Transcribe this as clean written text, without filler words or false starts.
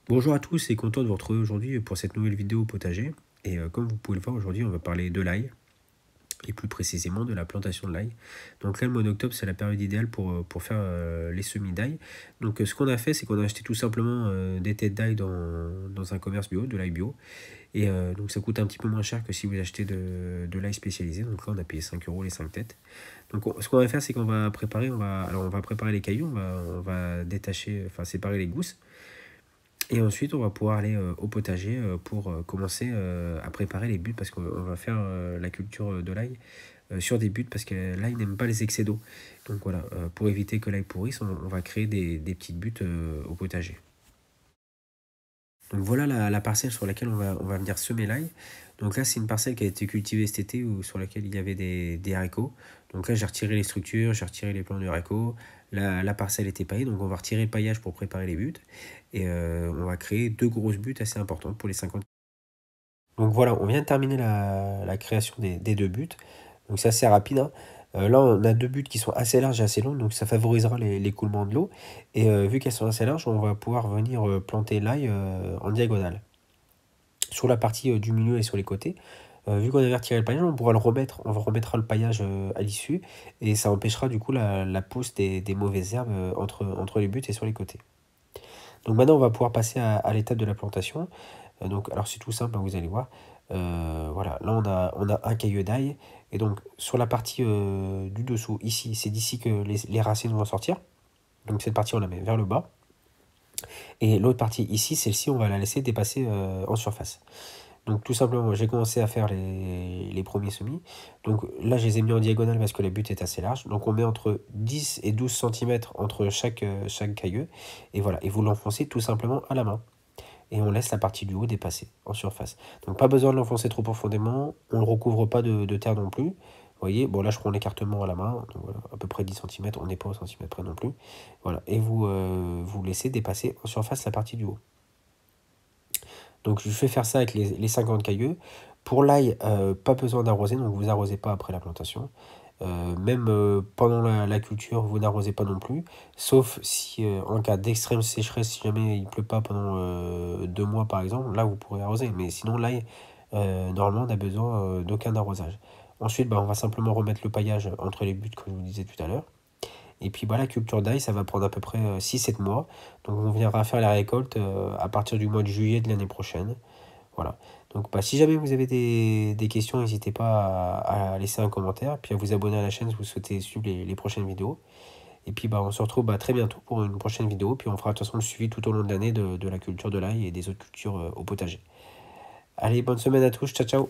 Bonjour à tous et content de vous retrouver aujourd'hui pour cette nouvelle vidéo potager. Et comme vous pouvez le voir aujourd'hui, on va parler de l'ail et plus précisément de la plantation de l'ail. Donc là, le mois d'octobre, c'est la période idéale pour faire les semis d'ail. Donc ce qu'on a fait, c'est qu'on a acheté tout simplement des têtes d'ail dans un commerce bio, de l'ail bio. Et donc ça coûte un petit peu moins cher que si vous achetez de l'ail spécialisé. Donc là, on a payé 5 euros les 5 têtes. Donc ce qu'on va faire, c'est qu'on va préparer, on va préparer les cailloux, on va détacher, enfin séparer les gousses. Et ensuite, on va pouvoir aller au potager pour commencer à préparer les buts parce qu'on va faire la culture de l'ail sur des buts parce que l'ail n'aime pas les excès d'eau. Donc voilà, pour éviter que l'ail pourrisse, on va créer des petites buttes au potager. Donc voilà la parcelle sur laquelle on va venir semer l'ail. Donc là, c'est une parcelle qui a été cultivée cet été sur laquelle il y avait des haricots. Donc là, j'ai retiré les structures, j'ai retiré les plants de haricots. La parcelle était paillée, donc on va retirer le paillage pour préparer les buts. Et on va créer deux grosses buttes assez importantes pour les 50. Donc voilà, on vient de terminer la création des deux buts. Donc c'est assez rapide, hein. Là, on a deux buts qui sont assez larges et assez longs, donc ça favorisera l'écoulement de l'eau. Et vu qu'elles sont assez larges, on va pouvoir venir planter l'ail en diagonale. Sur la partie du milieu et sur les côtés, vu qu'on avait retiré le paillage, on pourra le remettre, on remettra le paillage à l'issue, et ça empêchera du coup la pousse des mauvaises herbes entre les buts et sur les côtés. Donc maintenant, on va pouvoir passer à l'étape de la plantation. Donc, alors c'est tout simple, hein, vous allez voir. Voilà, là on a un caillou d'ail. Et donc sur la partie du dessous, ici, c'est d'ici que les racines vont sortir. Donc cette partie, on la met vers le bas. Et l'autre partie ici, celle-ci, on va la laisser dépasser en surface. Donc tout simplement, j'ai commencé à faire les premiers semis. Donc là, je les ai mis en diagonale parce que la butte est assez large. Donc on met entre 10 et 12 cm entre chaque caillou. Et voilà, et vous l'enfoncez tout simplement à la main. Et on laisse la partie du haut dépasser en surface. Donc pas besoin de l'enfoncer trop profondément, on ne le recouvre pas de terre non plus. Vous voyez, bon là je prends l'écartement à la main, donc voilà, à peu près 10 cm, on n'est pas au centimètre près non plus. Voilà, et vous laissez dépasser en surface la partie du haut. Donc je fais faire ça avec les 50 cailleux. Pour l'ail, pas besoin d'arroser, donc vous arrosez pas après la plantation. Même pendant la culture, vous n'arrosez pas non plus, sauf si en cas d'extrême sécheresse, si jamais il pleut pas pendant 2 mois par exemple, là vous pourrez arroser. Mais sinon l'ail, normalement on n'a besoin d'aucun arrosage. Ensuite, bah, on va simplement remettre le paillage entre les buts comme je vous disais tout à l'heure. Et puis bah, la culture d'ail, ça va prendre à peu près 6-7 mois. Donc on viendra faire la récolte à partir du mois de juillet de l'année prochaine. Voilà. Donc bah, si jamais vous avez des questions, n'hésitez pas à laisser un commentaire, puis à vous abonner à la chaîne si vous souhaitez suivre les prochaines vidéos. Et puis bah, on se retrouve très bientôt pour une prochaine vidéo, puis on fera de toute façon le suivi tout au long de l'année de la culture de l'ail et des autres cultures au potager. Allez, bonne semaine à tous, ciao ciao!